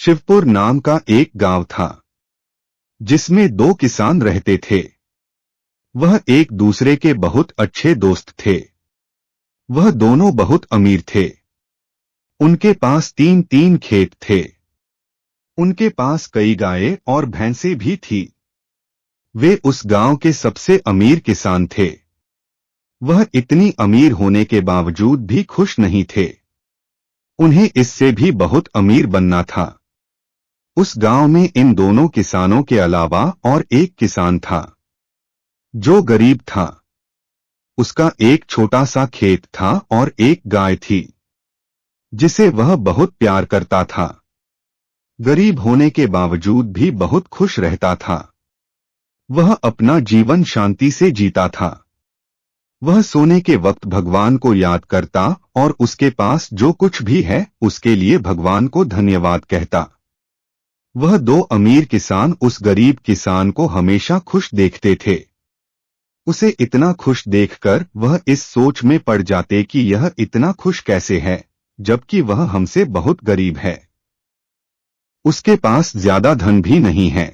शिवपुर नाम का एक गांव था जिसमें दो किसान रहते थे। वह एक दूसरे के बहुत अच्छे दोस्त थे। वह दोनों बहुत अमीर थे। उनके पास तीन तीन खेत थे। उनके पास कई गायें और भैंसें भी थी। वे उस गांव के सबसे अमीर किसान थे। वह इतनी अमीर होने के बावजूद भी खुश नहीं थे। उन्हें इससे भी बहुत अमीर बनना था। उस गांव में इन दोनों किसानों के अलावा और एक किसान था जो गरीब था। उसका एक छोटा सा खेत था और एक गाय थी जिसे वह बहुत प्यार करता था। गरीब होने के बावजूद भी बहुत खुश रहता था। वह अपना जीवन शांति से जीता था। वह सोने के वक्त भगवान को याद करता और उसके पास जो कुछ भी है उसके लिए भगवान को धन्यवाद कहता। वह दो अमीर किसान उस गरीब किसान को हमेशा खुश देखते थे। उसे इतना खुश देखकर वह इस सोच में पड़ जाते कि यह इतना खुश कैसे है जबकि वह हमसे बहुत गरीब है। उसके पास ज्यादा धन भी नहीं है।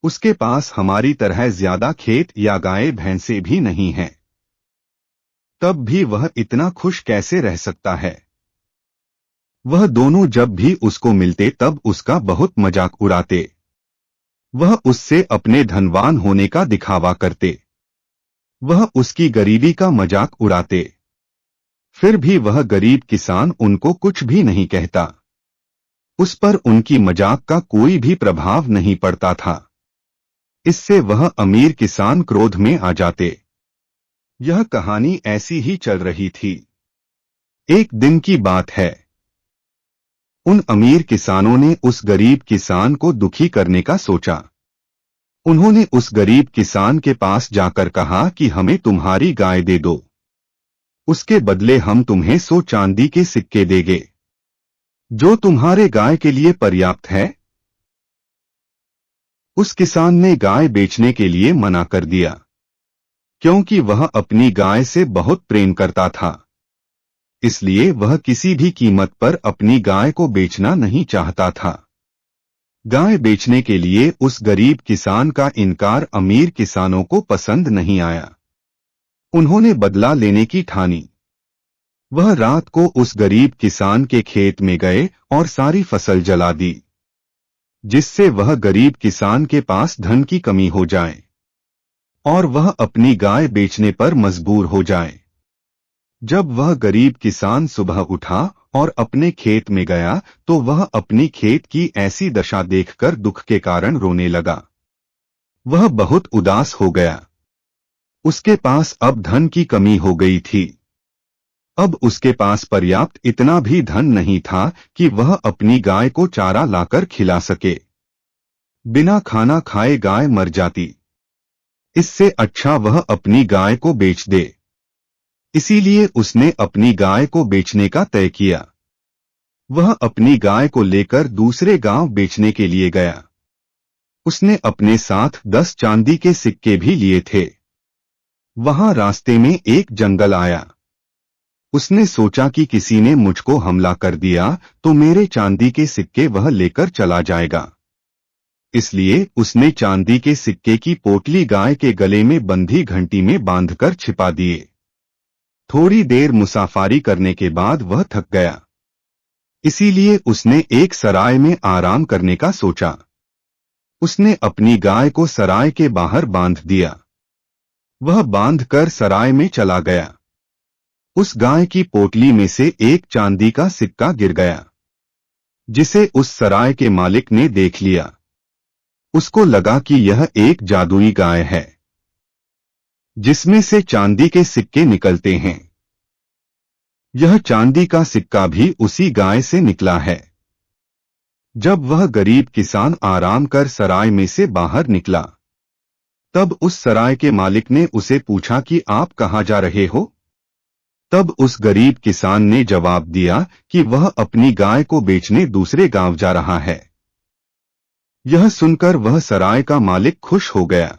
उसके पास हमारी तरह ज्यादा खेत या गाय भैंसे भी नहीं हैं। तब भी वह इतना खुश कैसे रह सकता है। वह दोनों जब भी उसको मिलते तब उसका बहुत मजाक उड़ाते। वह उससे अपने धनवान होने का दिखावा करते। वह उसकी गरीबी का मजाक उड़ाते। फिर भी वह गरीब किसान उनको कुछ भी नहीं कहता। उस पर उनकी मजाक का कोई भी प्रभाव नहीं पड़ता था। इससे वह अमीर किसान क्रोध में आ जाते। यह कहानी ऐसी ही चल रही थी। एक दिन की बात है। उन अमीर किसानों ने उस गरीब किसान को दुखी करने का सोचा। उन्होंने उस गरीब किसान के पास जाकर कहा कि हमें तुम्हारी गाय दे दो। उसके बदले हम तुम्हें 100 चांदी के सिक्के देंगे जो तुम्हारे गाय के लिए पर्याप्त है। उस किसान ने गाय बेचने के लिए मना कर दिया क्योंकि वह अपनी गाय से बहुत प्रेम करता था। इसलिए वह किसी भी कीमत पर अपनी गाय को बेचना नहीं चाहता था। गाय बेचने के लिए उस गरीब किसान का इनकार अमीर किसानों को पसंद नहीं आया। उन्होंने बदला लेने की ठानी। वह रात को उस गरीब किसान के खेत में गए और सारी फसल जला दी जिससे वह गरीब किसान के पास धन की कमी हो जाए और वह अपनी गाय बेचने पर मजबूर हो जाए। जब वह गरीब किसान सुबह उठा और अपने खेत में गया तो वह अपनी खेत की ऐसी दशा देखकर दुख के कारण रोने लगा। वह बहुत उदास हो गया। उसके पास अब धन की कमी हो गई थी। अब उसके पास पर्याप्त इतना भी धन नहीं था कि वह अपनी गाय को चारा लाकर खिला सके। बिना खाना खाए गाय मर जाती। इससे अच्छा वह अपनी गाय को बेच दे। इसीलिए उसने अपनी गाय को बेचने का तय किया। वह अपनी गाय को लेकर दूसरे गांव बेचने के लिए गया। उसने अपने साथ 10 चांदी के सिक्के भी लिए थे। वहां रास्ते में एक जंगल आया। उसने सोचा कि किसी ने मुझको हमला कर दिया तो मेरे चांदी के सिक्के वह लेकर चला जाएगा। इसलिए उसने चांदी के सिक्के की पोटली गाय के गले में बंधी घंटी में बांधकर छिपा दिए। थोड़ी देर मुसाफरी करने के बाद वह थक गया। इसीलिए उसने एक सराय में आराम करने का सोचा। उसने अपनी गाय को सराय के बाहर बांध दिया। वह बांधकर सराय में चला गया। उस गाय की पोटली में से एक चांदी का सिक्का गिर गया जिसे उस सराय के मालिक ने देख लिया। उसको लगा कि यह एक जादुई गाय है जिसमें से चांदी के सिक्के निकलते हैं। यह चांदी का सिक्का भी उसी गाय से निकला है। जब वह गरीब किसान आराम कर सराय में से बाहर निकला तब उस सराय के मालिक ने उसे पूछा कि आप कहां जा रहे हो। तब उस गरीब किसान ने जवाब दिया कि वह अपनी गाय को बेचने दूसरे गांव जा रहा है। यह सुनकर वह सराय का मालिक खुश हो गया।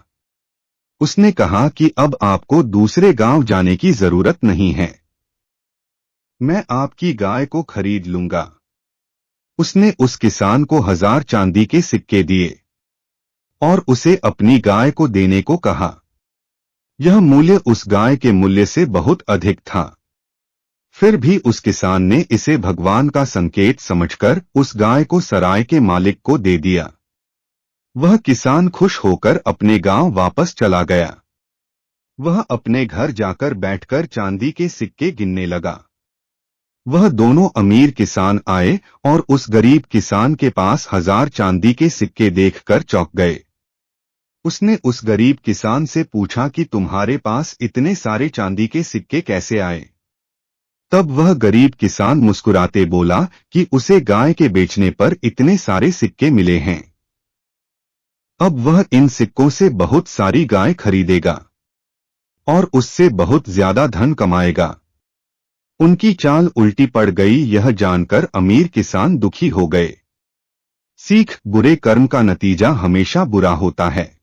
उसने कहा कि अब आपको दूसरे गांव जाने की जरूरत नहीं है। मैं आपकी गाय को खरीद लूंगा। उसने उस किसान को 1000 चांदी के सिक्के दिए और उसे अपनी गाय को देने को कहा। यह मूल्य उस गाय के मूल्य से बहुत अधिक था। फिर भी उस किसान ने इसे भगवान का संकेत समझकर उस गाय को सराय के मालिक को दे दिया। वह किसान खुश होकर अपने गांव वापस चला गया। वह अपने घर जाकर बैठकर चांदी के सिक्के गिनने लगा। वह दोनों अमीर किसान आए और उस गरीब किसान के पास 1000 चांदी के सिक्के देखकर चौंक गए। उसने उस गरीब किसान से पूछा कि तुम्हारे पास इतने सारे चांदी के सिक्के कैसे आए? तब वह गरीब किसान मुस्कुराते बोला कि उसे गाय के बेचने पर इतने सारे सिक्के मिले हैं। अब वह इन सिक्कों से बहुत सारी गाय खरीदेगा और उससे बहुत ज्यादा धन कमाएगा। उनकी चाल उल्टी पड़ गई। यह जानकर अमीर किसान दुखी हो गए। सीख: बुरे कर्म का नतीजा हमेशा बुरा होता है।